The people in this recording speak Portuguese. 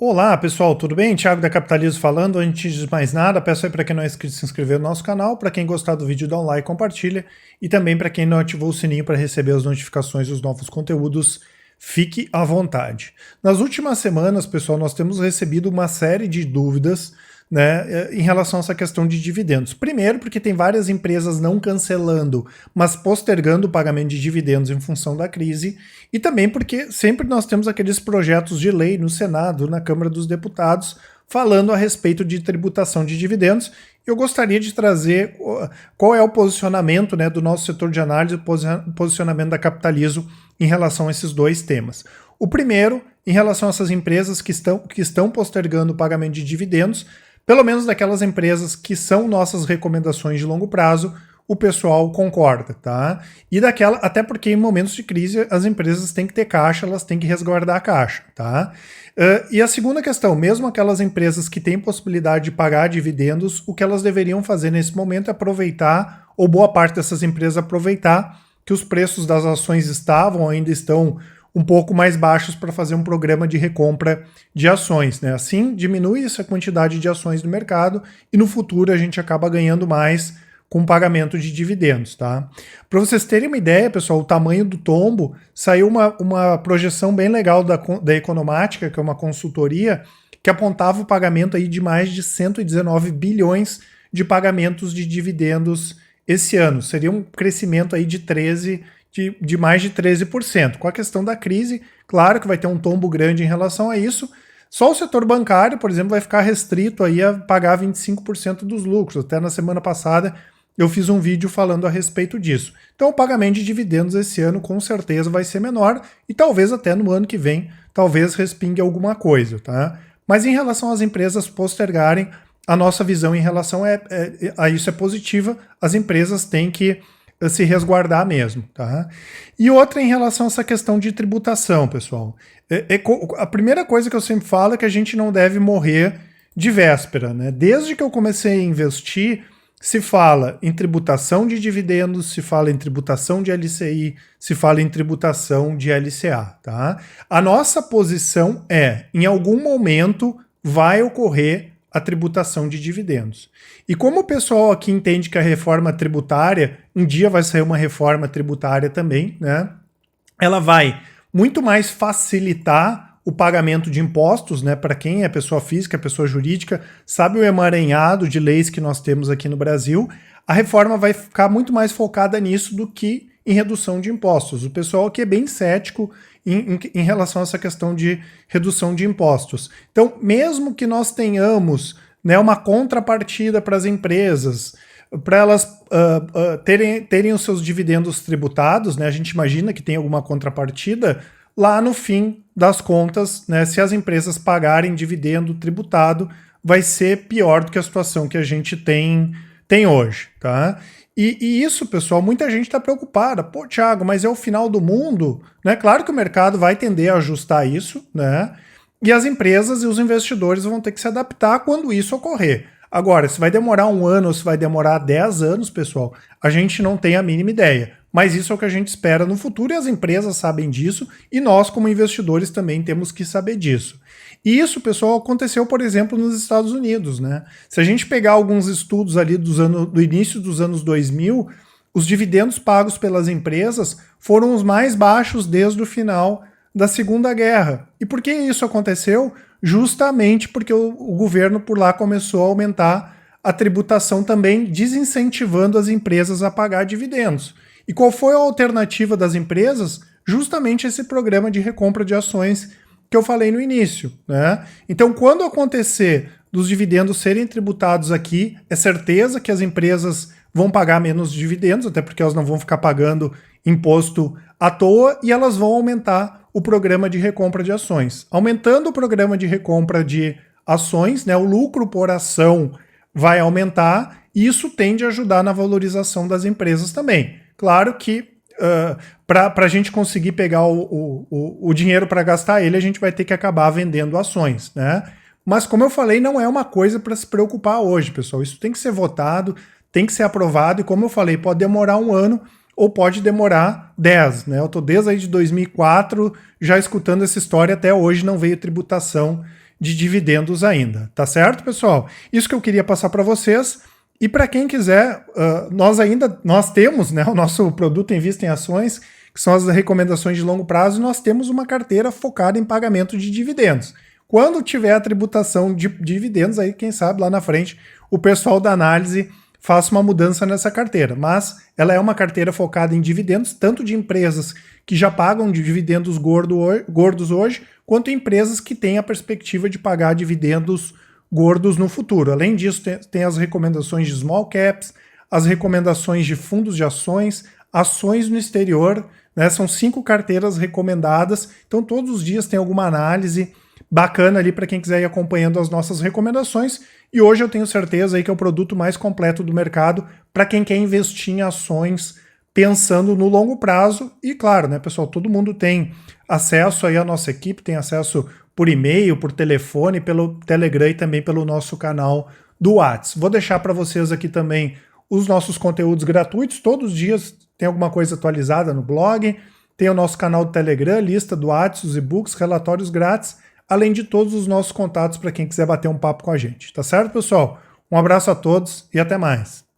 Olá pessoal, tudo bem? Thiago da Capitalismo falando. Antes de mais nada, peço aí para quem não é inscrito se inscrever no nosso canal, para quem gostar do vídeo dá um like, compartilha e também para quem não ativou o sininho para receber as notificações dos novos conteúdos, fique à vontade. Nas últimas semanas, pessoal, nós temos recebido uma série de dúvidas, né, em relação a essa questão de dividendos. Primeiro, porque tem várias empresas não cancelando, mas postergando o pagamento de dividendos em função da crise, e também porque sempre nós temos aqueles projetos de lei no Senado, na Câmara dos Deputados, falando a respeito de tributação de dividendos. Eu gostaria de trazer qual é o posicionamento, né, do nosso setor de análise, o posicionamento da Capitalismo em relação a esses dois temas. O primeiro, em relação a essas empresas que estão postergando o pagamento de dividendos, pelo menos daquelas empresas que são nossas recomendações de longo prazo, o pessoal concorda, tá? E daquela, até porque em momentos de crise as empresas têm que ter caixa, elas têm que resguardar a caixa, tá? E a segunda questão, mesmo aquelas empresas que têm possibilidade de pagar dividendos, o que elas deveriam fazer nesse momento é aproveitar, ou boa parte dessas empresas aproveitar, que os preços das ações ainda estão um pouco mais baixos para fazer um programa de recompra de ações, né? Assim diminui essa quantidade de ações no mercado e no futuro a gente acaba ganhando mais com pagamento de dividendos, tá? Para vocês terem uma ideia, pessoal, o tamanho do tombo, saiu uma projeção bem legal da Economática, que é uma consultoria, que apontava o pagamento aí de mais de 119 bilhões de pagamentos de dividendos esse ano. Seria um crescimento aí de mais de 13%. Com a questão da crise, claro que vai ter um tombo grande em relação a isso. Só o setor bancário, por exemplo, vai ficar restrito aí a pagar 25% dos lucros. Até na semana passada eu fiz um vídeo falando a respeito disso. Então o pagamento de dividendos esse ano com certeza vai ser menor e talvez até no ano que vem, talvez respingue alguma coisa, tá? Mas em relação às empresas postergarem, a nossa visão em relação a isso é positiva. As empresas têm que se resguardar mesmo, tá? E outra em relação a essa questão de tributação, pessoal. A primeira coisa que eu sempre falo é que a gente não deve morrer de véspera, né? Desde que eu comecei a investir, se fala em tributação de dividendos, se fala em tributação de LCI, se fala em tributação de LCA, tá? A nossa posição é, em algum momento vai ocorrer a tributação de dividendos. E como o pessoal aqui entende que a reforma tributária, um dia vai sair uma reforma tributária também, né? Ela vai muito mais facilitar o pagamento de impostos, né? Para quem é pessoa física, pessoa jurídica, sabe o emaranhado de leis que nós temos aqui no Brasil, a reforma vai ficar muito mais focada nisso do que em redução de impostos. O pessoal aqui é bem cético em relação a essa questão de redução de impostos. Então, mesmo que nós tenhamos, né, uma contrapartida para as empresas, para elas terem os seus dividendos tributados, né, a gente imagina que tem alguma contrapartida, lá no fim das contas, né, se as empresas pagarem dividendo tributado, vai ser pior do que a situação que a gente tem hoje, tá? E isso, pessoal, muita gente está preocupada. Pô, Thiago, mas é o final do mundo, né? Claro que o mercado vai tender a ajustar isso, né? E as empresas e os investidores vão ter que se adaptar quando isso ocorrer. Agora, se vai demorar 1 ano ou se vai demorar 10 anos, pessoal, a gente não tem a mínima ideia. Mas isso é o que a gente espera no futuro e as empresas sabem disso e nós, como investidores, também temos que saber disso. E isso, pessoal, aconteceu, por exemplo, nos Estados Unidos, né? Se a gente pegar alguns estudos ali do início dos anos 2000, os dividendos pagos pelas empresas foram os mais baixos desde o final da Segunda Guerra. E por que isso aconteceu? Justamente porque o governo por lá começou a aumentar a tributação também, desincentivando as empresas a pagar dividendos. E qual foi a alternativa das empresas? Justamente esse programa de recompra de ações que eu falei no início, né? Então, quando acontecer dos dividendos serem tributados aqui, é certeza que as empresas vão pagar menos dividendos, até porque elas não vão ficar pagando imposto à toa, e elas vão aumentar o programa de recompra de ações. Aumentando o programa de recompra de ações, né, o lucro por ação vai aumentar, e isso tende a ajudar na valorização das empresas também. Claro que para a gente conseguir pegar o dinheiro para gastar ele, a gente vai ter que acabar vendendo ações, né? Mas como eu falei, não é uma coisa para se preocupar hoje, pessoal. Isso tem que ser votado, tem que ser aprovado, e como eu falei, pode demorar 1 ano ou pode demorar 10, né? Eu tô desde aí de 2004 já escutando essa história, até hoje não veio tributação de dividendos ainda, tá certo, pessoal? Isso que eu queria passar para vocês. E para quem quiser, nós temos, né, o nosso produto Invista em Ações, que são as recomendações de longo prazo, e nós temos uma carteira focada em pagamento de dividendos. Quando tiver a tributação de dividendos, aí quem sabe lá na frente o pessoal da análise faça uma mudança nessa carteira. Mas ela é uma carteira focada em dividendos, tanto de empresas que já pagam de dividendos gordos hoje, quanto empresas que têm a perspectiva de pagar dividendos gordos no futuro. Além disso, tem as recomendações de small caps, as recomendações de fundos de ações, ações no exterior, né? São 5 carteiras recomendadas, então todos os dias tem alguma análise bacana ali para quem quiser ir acompanhando as nossas recomendações, e hoje eu tenho certeza aí que é o produto mais completo do mercado para quem quer investir em ações pensando no longo prazo. E claro, né, pessoal, todo mundo tem acesso aí, a nossa equipe tem acesso por e-mail, por telefone, pelo Telegram e também pelo nosso canal do WhatsApp. Vou deixar para vocês aqui também os nossos conteúdos gratuitos. Todos os dias tem alguma coisa atualizada no blog, tem o nosso canal do Telegram, lista do WhatsApp, os e-books, relatórios grátis, além de todos os nossos contatos para quem quiser bater um papo com a gente. Tá certo, pessoal? Um abraço a todos e até mais.